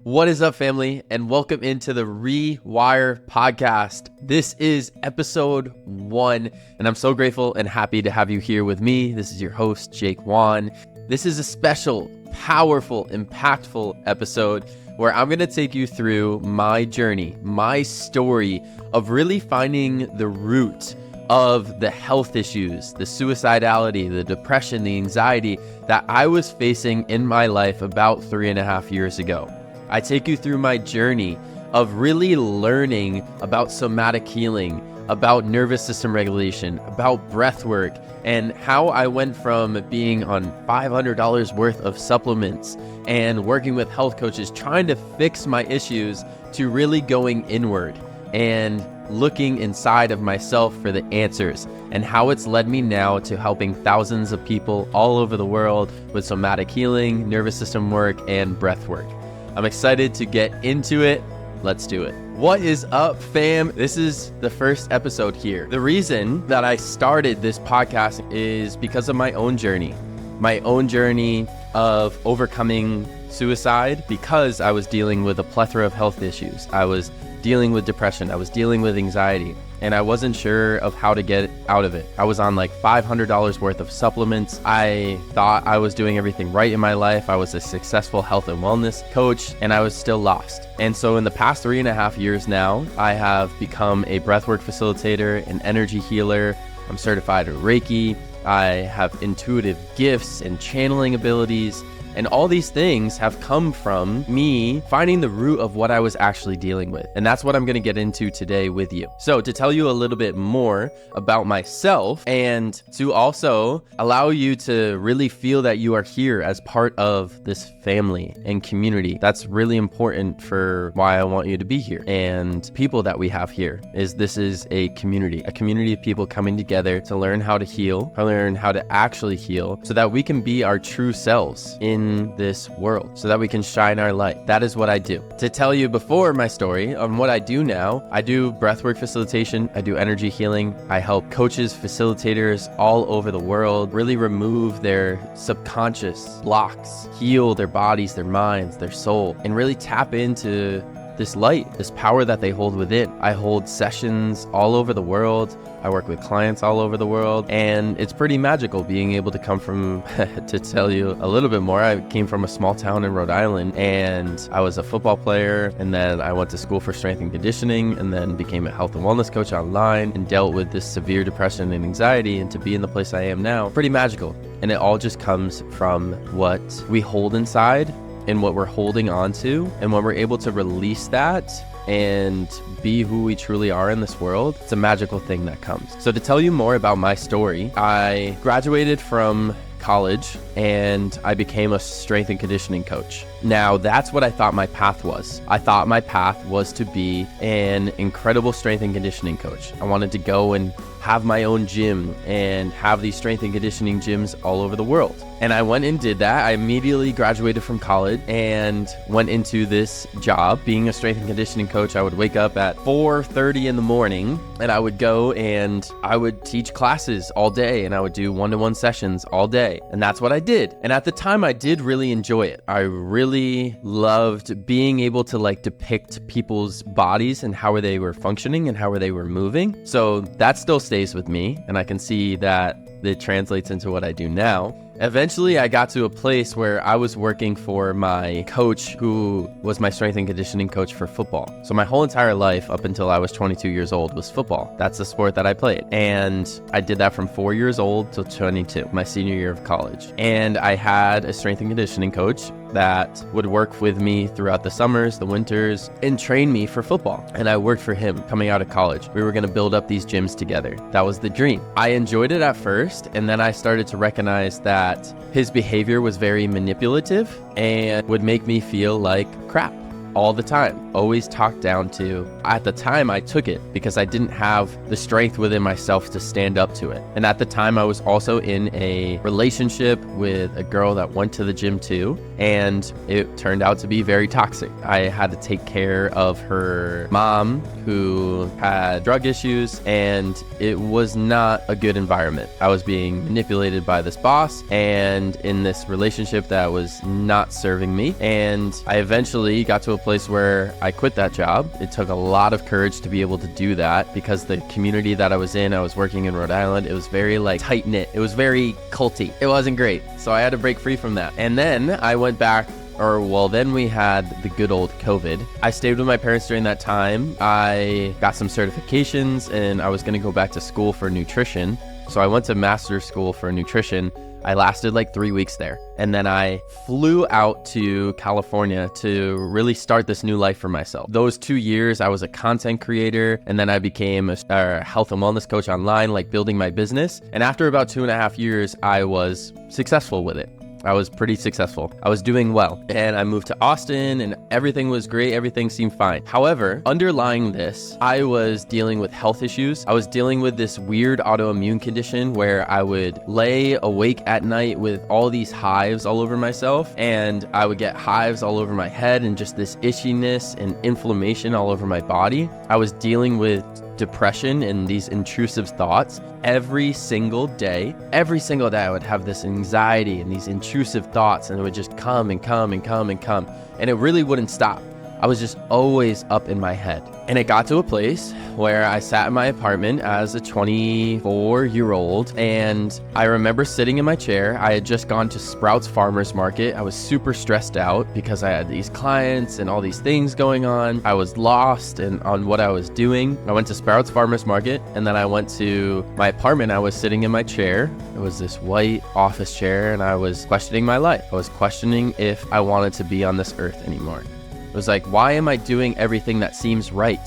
What is up, family, and welcome into the ReWire podcast. This is episode 1, and I'm so grateful and happy to have you here with me. This is your host, Jake Wan. This is a special, powerful, impactful episode where I'm going to take you through my journey, my story of really finding the root of the health issues, the suicidality, the depression, the anxiety that I was facing in my life about 3.5 years ago. I take you through my journey of really learning about somatic healing, about nervous system regulation, about breath work, and how I went from being on $500 worth of supplements and working with health coaches trying to fix my issues to really going inward and looking inside of myself for the answers, and how it's led me now to helping thousands of people all over the world with somatic healing, nervous system work, and breath work. I'm excited to get into it. Let's do it. What is up, fam? This is the first episode here. The reason that I started this podcast is because of my own journey of overcoming suicide, because I was dealing with a plethora of health issues. I was dealing with depression. I was dealing with anxiety, and I wasn't sure of how to get out of it. I was on like $500 worth of supplements. I thought I was doing everything right in my life. I was a successful health and wellness coach, and I was still lost. And so in the past 3.5 years now, I have become a breathwork facilitator, an energy healer. I'm certified in Reiki. I have intuitive gifts and channeling abilities. And all these things have come from me finding the root of what I was actually dealing with. And that's what I'm going to get into today with you. So to tell you a little bit more about myself, and to also allow you to really feel that you are here as part of this family and community. That's really important for why I want you to be here. And people that we have here this is a community of people coming together to learn how to heal, to learn how to actually heal, so that we can be our true selves in this world, so that we can shine our light. That is what I do. To tell you before my story on what I do now, I do breathwork facilitation, I do energy healing, I help coaches, facilitators all over the world really remove their subconscious blocks, heal their bodies, their minds, their soul, and really tap into this light, this power that they hold within. I hold sessions all over the world. I work with clients all over the world, and it's pretty magical being able to come from, to tell you a little bit more, I came from a small town in Rhode Island, and I was a football player, and then I went to school for strength and conditioning, and then became a health and wellness coach online, and dealt with this severe depression and anxiety, and to be in the place I am now, pretty magical. And it all just comes from what we hold inside and what we're holding on to. And when we're able to release that and be who we truly are in this world, it's a magical thing that comes. So to tell you more about my story, I graduated from college and I became a strength and conditioning coach. Now, that's what I thought my path was. I thought my path was to be an incredible strength and conditioning coach. I wanted to go and have my own gym and have these strength and conditioning gyms all over the world. And I went and did that. I immediately graduated from college and went into this job being a strength and conditioning coach. I would wake up at 4:30 in the morning and I would go and I would teach classes all day, and I would do one-to-one sessions all day. And that's what I did. And at the time I did really enjoy it. I really loved being able to depict people's bodies and how they were functioning and how they were moving. So that still stays with me, and I can see that it translates into what I do now. Eventually, I got to a place where I was working for my coach, who was my strength and conditioning coach for football. So my whole entire life up until I was 22 years old was football. That's the sport that I played. And I did that from 4 years old till 22, my senior year of college. And I had a strength and conditioning coach that would work with me throughout the summers, the winters, and train me for football. And I worked for him coming out of college. We were going to build up these gyms together. That was the dream. I enjoyed it at first, and then I started to recognize that his behavior was very manipulative and would make me feel like crap. all the time, always talked down to. At the time, I took it because I didn't have the strength within myself to stand up to it. And at the time, I was also in a relationship with a girl that went to the gym too, and it turned out to be very toxic. I had to take care of her mom who had drug issues, and it was not a good environment. I was being manipulated by this boss and in this relationship that was not serving me. And I eventually got to a place where I quit that job. It took a lot of courage to be able to do that because the community that I was in, I was working in Rhode Island, it was very like tight knit. It was very culty. It wasn't great. So I had to break free from that. And then I went back. Then we had the good old COVID. I stayed with my parents during that time. I got some certifications and I was going to go back to school for nutrition. So I went to master's school for nutrition. I lasted like 3 weeks there. And then I flew out to California to really start this new life for myself. Those 2 years, I was a content creator, and then I became a health and wellness coach online, like building my business. And after about 2.5 years, I was successful with it. I was pretty successful. I was doing well. And I moved to Austin and everything was great. Everything seemed fine. However, underlying this, I was dealing with health issues. I was dealing with this weird autoimmune condition where I would lay awake at night with all these hives all over myself. And I would get hives all over my head and just this itchiness and inflammation all over my body. I was dealing with depression and these intrusive thoughts every single day. Every single day I would have this anxiety and these intrusive thoughts, and it would just come and come and come and come, and it really wouldn't stop. I was just always up in my head. And it got to a place where I sat in my apartment as a 24-year-old, and I remember sitting in my chair. I had just gone to Sprouts Farmers Market. I was super stressed out because I had these clients and all these things going on. I was lost on what I was doing. I went to Sprouts Farmers Market, and then I went to my apartment. I was sitting in my chair. It was this white office chair, and I was questioning my life. I was questioning if I wanted to be on this earth anymore. It was like, why am I doing everything that seems right?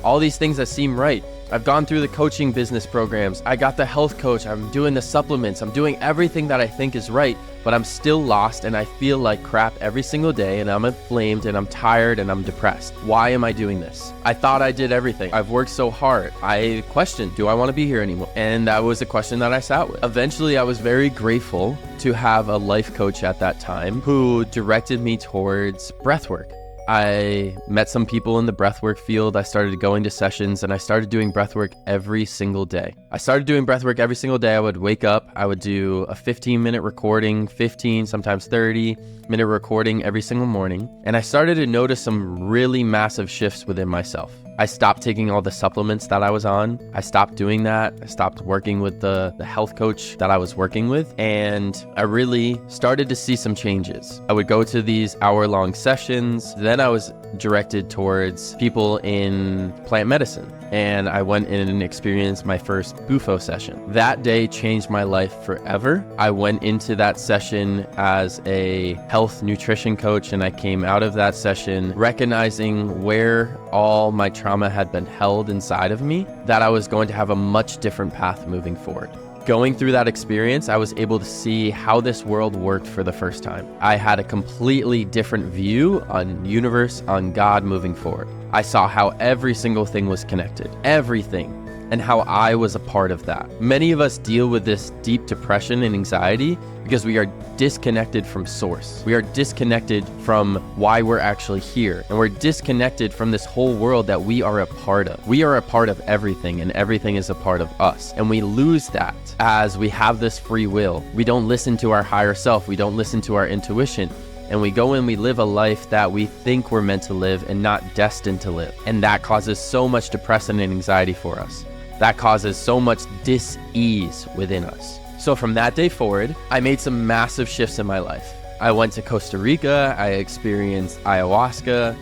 All these things that seem right. I've gone through the coaching business programs. I got the health coach. I'm doing the supplements. I'm doing everything that I think is right, but I'm still lost and I feel like crap every single day, and I'm inflamed and I'm tired and I'm depressed. Why am I doing this? I thought I did everything. I've worked so hard. I questioned, do I want to be here anymore? And that was a question that I sat with. Eventually, I was very grateful to have a life coach at that time who directed me towards breathwork. I met some people in the breathwork field. I started going to sessions and I started doing breathwork every single day. I would wake up, I would do a 15-minute recording, 15, sometimes 30-minute recording every single morning. And I started to notice some really massive shifts within myself. I stopped taking all the supplements that I was on. I stopped doing that. I stopped working with the health coach that I was working with. And I really started to see some changes. I would go to these hour-long sessions. Then I was directed towards people in plant medicine. And I went in and experienced my first Bufo session. That day changed my life forever. I went into that session as a health nutrition coach, and I came out of that session recognizing where all my trauma had been held inside of me, that I was going to have a much different path moving forward. Going through that experience, I was able to see how this world worked for the first time. I had a completely different view on universe, on God moving forward. I saw how every single thing was connected, everything, and how I was a part of that. Many of us deal with this deep depression and anxiety because we are disconnected from source. We are disconnected from why we're actually here. And we're disconnected from this whole world that we are a part of. We are a part of everything, and everything is a part of us. And we lose that as we have this free will. We don't listen to our higher self. We don't listen to our intuition. And we go and we live a life that we think we're meant to live and not destined to live. And that causes so much depression and anxiety for us. That causes so much dis-ease within us. So from that day forward, I made some massive shifts in my life. I went to Costa Rica. I experienced ayahuasca.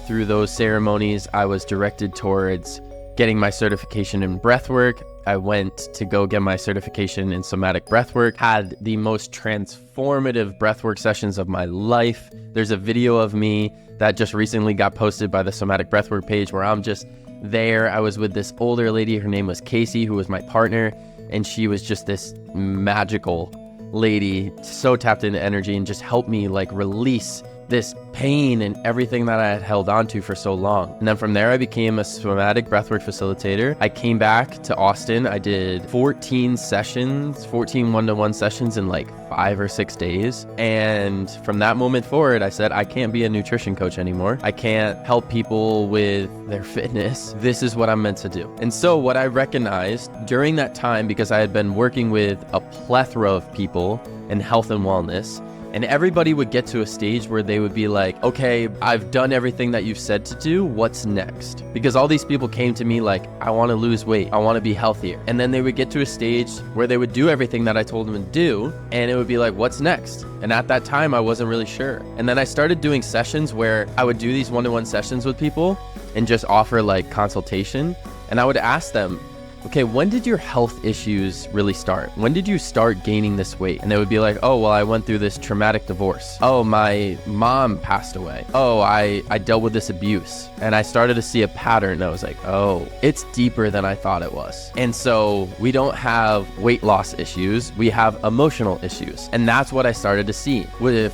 Through those ceremonies, I was directed towards getting my certification in breathwork. I went to go get my certification in somatic breathwork, had the most transformative breathwork sessions of my life. There's a video of me that just recently got posted by the somatic breathwork page where I'm just there. I was with this older lady. Her name was Casey, who was my partner. And she was just this magical lady, so tapped into energy, and just helped me like release this pain and everything that I had held on to for so long. And then from there, I became a somatic breathwork facilitator. I came back to Austin. I did 14 one-to-one sessions in like 5 or 6 days. And from that moment forward, I said, I can't be a nutrition coach anymore. I can't help people with their fitness. This is what I'm meant to do. And so what I recognized during that time, because I had been working with a plethora of people in health and wellness, and everybody would get to a stage where they would be like, okay, I've done everything that you've said to do. What's next? Because all these people came to me like, I want to lose weight. I want to be healthier. And then they would get to a stage where they would do everything that I told them to do. And it would be like, what's next? And at that time, I wasn't really sure. And then I started doing sessions where I would do these one-to-one sessions with people and just offer like consultation. And I would ask them, okay, when did your health issues really start? When did you start gaining this weight? And they would be like, oh, well, I went through this traumatic divorce. Oh, my mom passed away. Oh, I dealt with this abuse. And I started to see a pattern. And I was like, oh, it's deeper than I thought it was. And so we don't have weight loss issues. We have emotional issues. And that's what I started to see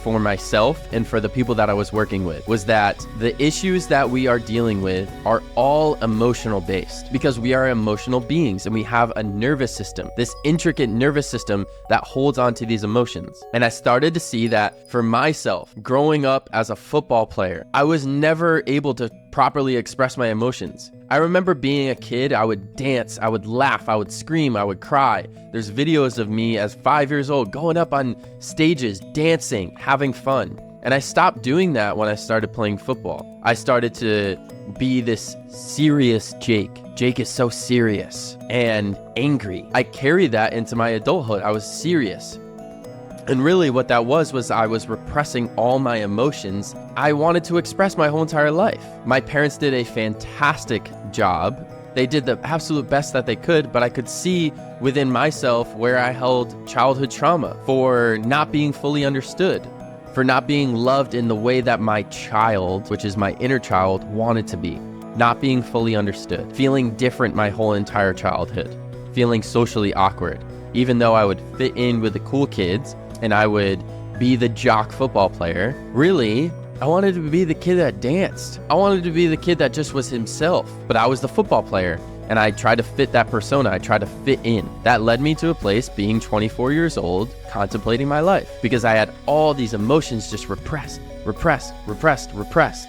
for myself and for the people that I was working with, was that the issues that we are dealing with are all emotional based, because we are emotional beings. And we have a nervous system, this intricate nervous system that holds on to these emotions. And I started to see that for myself, growing up as a football player, I was never able to properly express my emotions. I remember being a kid, I would dance, I would laugh, I would scream, I would cry. There's videos of me as 5 years old going up on stages, dancing, having fun. And I stopped doing that when I started playing football. I started to be this serious Jake. Jake is so serious and angry. I carried that into my adulthood. I was serious. And really what that was I was repressing all my emotions. I wanted to express my whole entire life. My parents did a fantastic job. They did the absolute best that they could, but I could see within myself where I held childhood trauma for not being fully understood, for not being loved in the way that my child, which is my inner child, wanted to be. Not being fully understood, feeling different my whole entire childhood, feeling socially awkward, even though I would fit in with the cool kids and I would be the jock football player. Really, I wanted to be the kid that danced. I wanted to be the kid that just was himself, but I was the football player and I tried to fit that persona. I tried to fit in. That led me to a place being 24 years old, contemplating my life, because I had all these emotions just repressed.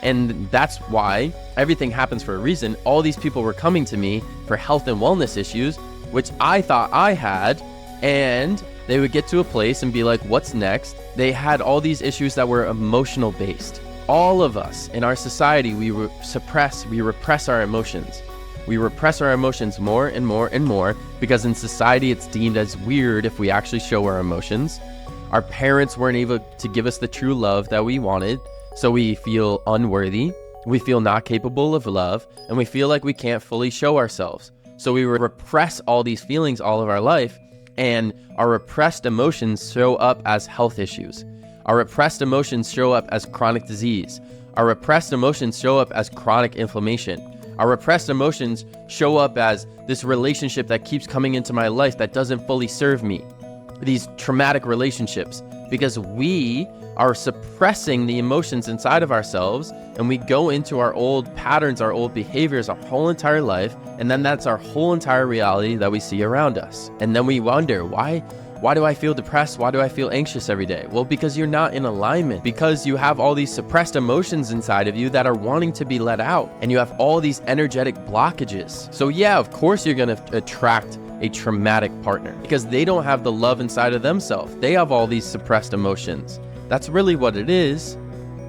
And that's why everything happens for a reason. All these people were coming to me for health and wellness issues, which I thought I had, and they would get to a place and be like, what's next? They had all these issues that were emotional based. All of us in our society, we repress our emotions. We repress our emotions more and more and more, because in society it's deemed as weird if we actually show our emotions. Our parents weren't able to give us the true love that we wanted, so we feel unworthy, we feel not capable of love, and we feel like we can't fully show ourselves. So we repress all these feelings all of our life, and our repressed emotions show up as health issues. Our repressed emotions show up as chronic disease. Our repressed emotions show up as chronic inflammation. Our repressed emotions show up as this relationship that keeps coming into my life that doesn't fully serve me. These traumatic relationships, because we are suppressing the emotions inside of ourselves, and we go into our old patterns, our old behaviors, our whole entire life, and then that's our whole entire reality that we see around us. And then we wonder, why do I feel depressed? Why do I feel anxious every day? Well, because you're not in alignment, because you have all these suppressed emotions inside of you that are wanting to be let out, and you have all these energetic blockages. So yeah, of course you're going to attract a traumatic partner, because they don't have the love inside of themselves. They have all these suppressed emotions. That's really what it is.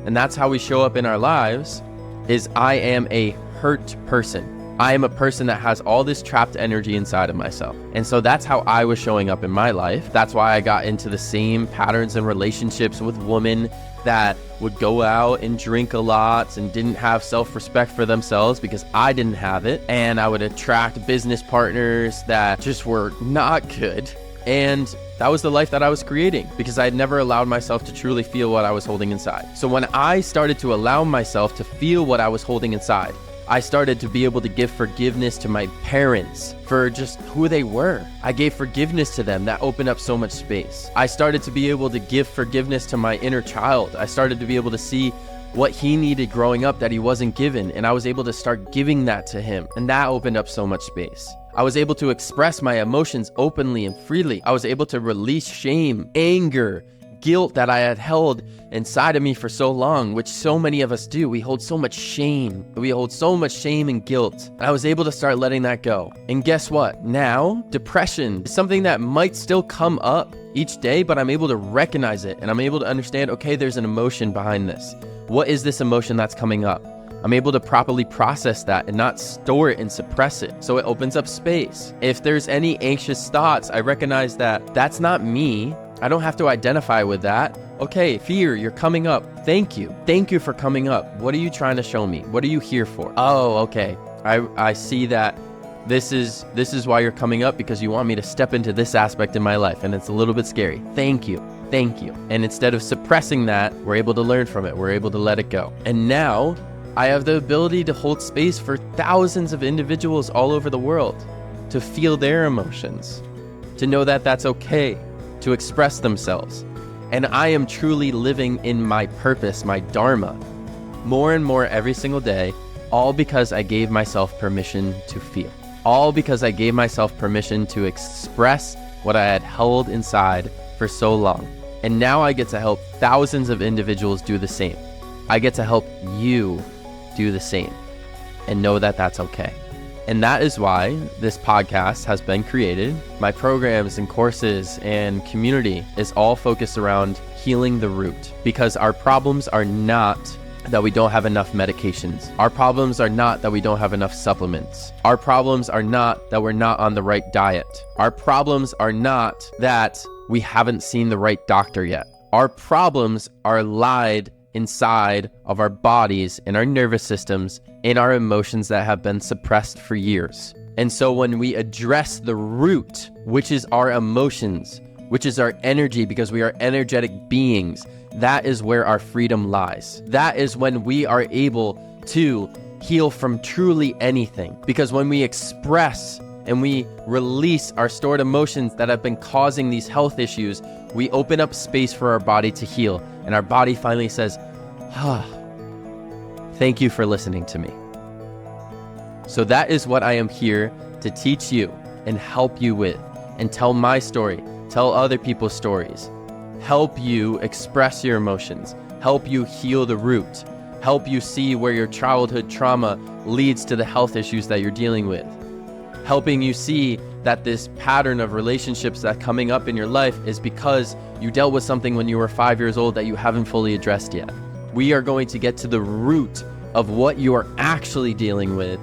And that's how we show up in our lives, is I am a hurt person. I am a person that has all this trapped energy inside of myself. And so that's how I was showing up in my life. That's why I got into the same patterns and relationships with women that would go out and drink a lot and didn't have self-respect for themselves, because I didn't have it. And I would attract business partners that just were not good. And that was the life that I was creating, because I had never allowed myself to truly feel what I was holding inside. So when I started to allow myself to feel what I was holding inside, I started to be able to give forgiveness to my parents for just who they were. I gave forgiveness to them. That opened up so much space. I started to be able to give forgiveness to my inner child. I started to be able to see what he needed growing up that he wasn't given, and I was able to start giving that to him, and that opened up so much space. I was able to express my emotions openly and freely. I was able to release shame, anger, guilt that I had held inside of me for so long, which so many of us do. We hold so much shame. We hold so much shame and guilt. And I was able to start letting that go. And guess what? Now, depression is something that might still come up each day, but I'm able to recognize it, and I'm able to understand, okay, there's an emotion behind this. What is this emotion that's coming up? I'm able to properly process that and not store it and suppress it. So it opens up space. If there's any anxious thoughts, I recognize that that's not me. I don't have to identify with that. Okay, fear, you're coming up. Thank you. Thank you for coming up. What are you trying to show me? What are you here for? Oh, okay. I see that this is why you're coming up, because you want me to step into this aspect in my life, and it's a little bit scary. Thank you. Thank you. And instead of suppressing that, we're able to learn from it. We're able to let it go. And now I have the ability to hold space for thousands of individuals all over the world to feel their emotions, to know that that's okay, to express themselves. And I am truly living in my purpose, my dharma, more and more every single day, all because I gave myself permission to feel. All because I gave myself permission to express what I had held inside for so long. And now I get to help thousands of individuals do the same. I get to help you do the same, and know that that's okay. And that is why this podcast has been created. My programs and courses and community is all focused around healing the root, because our problems are not that we don't have enough medications. Our problems are not that we don't have enough supplements. Our problems are not that we're not on the right diet. Our problems are not that we haven't seen the right doctor yet. Our problems are lied inside of our bodies, in our nervous systems, in our emotions that have been suppressed for years. And so when we address the root, which is our emotions, which is our energy, because we are energetic beings, that is where our freedom lies. That is when we are able to heal from truly anything. Because when we express and we release our stored emotions that have been causing these health issues, we open up space for our body to heal. And our body finally says, thank you for listening to me. So that is what I am here to teach you and help you with, and tell my story, tell other people's stories, help you express your emotions, help you heal the root, help you see where your childhood trauma leads to the health issues that you're dealing with, helping you see that this pattern of relationships that's coming up in your life is because you dealt with something when you were 5 years old that you haven't fully addressed yet. We are going to get to the root of what you are actually dealing with,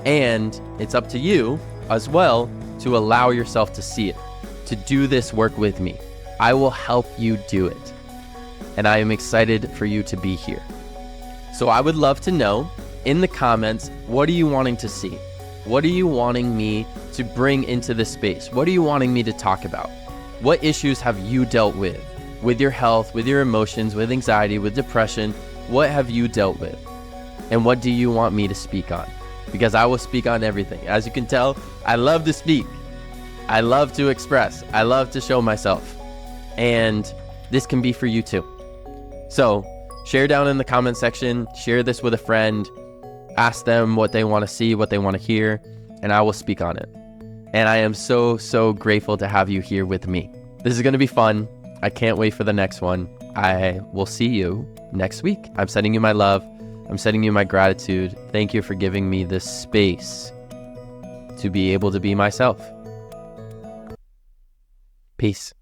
and it's up to you as well to allow yourself to see it, to do this work with me. I will help you do it, and I am excited for you to be here. So I would love to know in the comments, what are you wanting to see? What are you wanting me to bring into this space? What are you wanting me to talk about? What issues have you dealt with your health, with your emotions, with anxiety, with depression? What have you dealt with? And what do you want me to speak on? Because I will speak on everything. As you can tell, I love to speak. I love to express. I love to show myself. And this can be for you too. So share down in the comment section, share this with a friend, ask them what they want to see, what they want to hear, and I will speak on it. And I am so, so grateful to have you here with me. This is going to be fun. I can't wait for the next one. I will see you next week. I'm sending you my love. I'm sending you my gratitude. Thank you for giving me this space to be able to be myself. Peace.